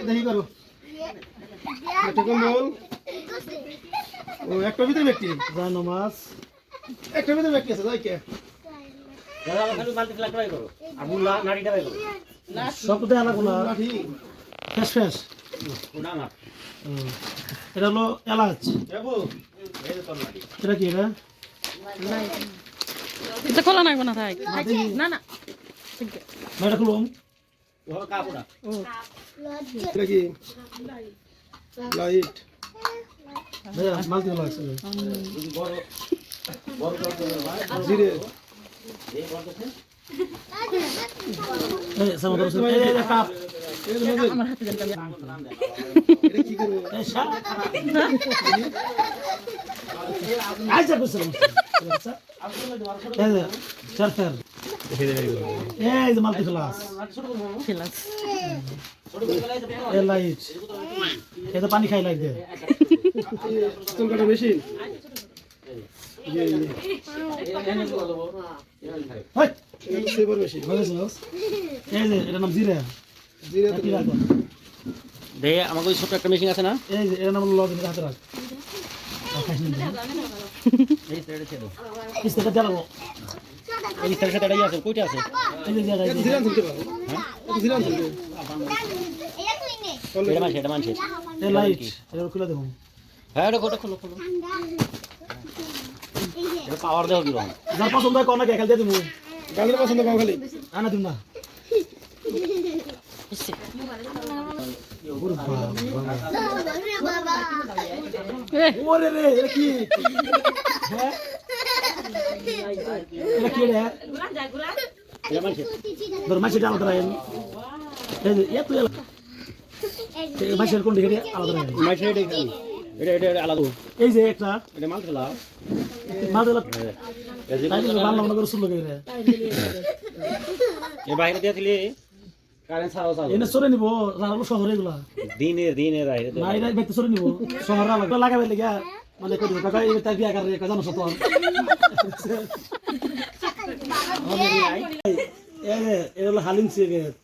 দেখি করো একটা কম্বল ও একটা ভিতরে ব্যক্তি জানো মাছ একটা ভিতরে ব্যক্তি আছে যাই কে দাদা খালি মাল্টি ফ্ল্যাগ ট্রাই করো আবুল্লাহ নাড়ি ট্রাই করো সব দেয়া লাগো না ফ্রেশ ফ্রেশ ওটা না এটা হলো এলাচ বাবু এই যে তোর নাড়ি এটা কি এটা এটা খোলা নাই না থাক না না এটা খুলুম ও কাপড়া এটা কি লাইট ভাইয়া মালতি হলো আছে বড় বড় জিরে এই বড় এই সামনে ধরছে এই কাপ আমার হাতে দেন এটা কি করব এই শা আচ্ছা বুঝলাম এই যে সারফার এই যে মালতি গ্লাস ফিলাস এই লাইট এটা পানি খাই লাইট দে চুল কাটা মেশিন হয় এই সেভার মেশিন বুঝছস এই যে এটা নাম জিরা জিরা তো রাখো দে আমাকে ওই ছোট একটা মেশিন আছে না এই যে এর নাম হলো লজ হাতে রাখ এই সেটা ছেড়ে দাও কিস্তিটা চালাবো এই সেটার সাথে এটাই আছে কইটা আছে এই যে জিরা তুলতে পারো হ্যাঁ জিরা তুলতে এটা মানছে এই লাইট এটা খুলে দেবো হ্যাঁ এটা খোলো এটা পাওয়ার দাও কি রকম যার পছন্দ হয় কোন না খেল দিয়ে দিমু গালের পছন্দ কও খালি আনা দিম না ওরে রে এটা কি হ্যাঁ এটা কি রে এটা মানছে ধর মাছি ডাল ধরে এই যে এত এই মাছের কোন দিকে আলাদা রাখেন মানছে এটা আলাদা এই যে একটা এটা মাল খেলা মাদলা তাই তো বাংলা মনে করে শুনলো কে রে এই বাইরে দিয়ে দিলে কারেন্ট ছাড়াও চালু এনে সরে নিব রালো শহরে এগুলা দিনের বাইরে না এটা ব্যক্তি সরে নিব শহরে লাগাবে লাগা মানে কই দিব কাকা এই তাই বিয়া করে কাজ জানো তো এই যে এ হলো হালিম সিগারেট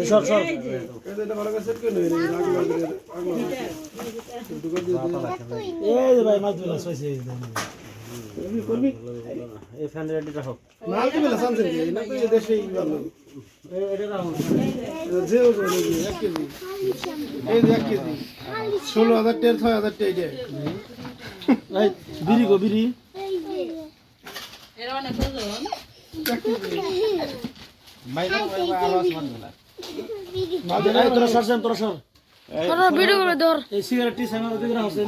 সর সর এই যে ভাই মাছ ধরা পাইছে করবি এই ফ্যান রেডিটা হোক মাল কি বলে সামনে না তো দেশেই ভালো এটা রাখো যে এক কেজি এই যে 1 কেজি 16000 টাকা 6000 টাকা এই বিড়ি গো বিড়ি এরা অনেক ওজন বাইরে আওয়াজ মারলা মাল দে তোরা সরছেন তোরা সর তোরা ভিডিও করে ধর এই সিগারেটটি সামনে দিকে রাখছেন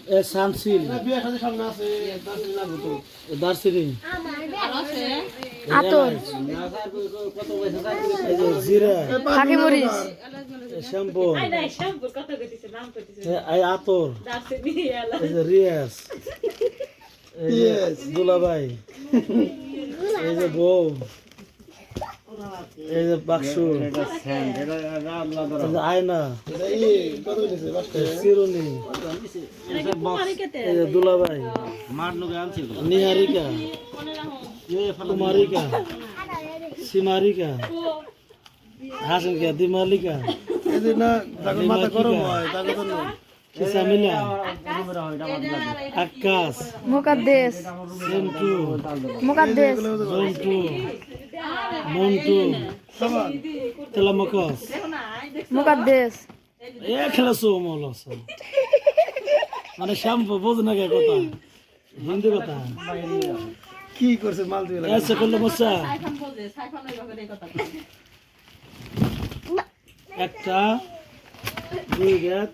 এ সানসিল বিয়া সাথে সামনে আছে দার্সিলিং লাগবে তো দার্সিলিং আর আছে আতর কত পয়সা এই যে জিরা ফাঁকি মরিচ শ্যাম্পু আই নাই শ্যাম্পু কত কইতেছে নাম কইতেছে এই আতর দার্সিলিং এলা এই যে রিয়াস এই যে দুলাভাই এই যে বউ এই যে বাক্সু এটা স্যান্ড এটা আল্লাহ এই যে আয়না চিরুনি এই যে দুলাভাই মার লোকে আনছি নিহারিকা কুমারিকা সীমারিকা হাসিকা দিমালিকা এই যে না মাথা গরম হয় তাকে তো কিসামিলা আকাশ মুকাদ্দেস সেন্টু মুকাদ্দেস জন্টু মন্টু তেলামকস মুকাদ্দেস এ খেলাছো মলস মানে শ্যাম্পু বোঝ না কে কথা হিন্দি কথা কি করছে মাল দিয়ে এসে করলে মশা সাইফান বলছে সাইফান ওই ব্যাপারে কথা একটা দুই গেট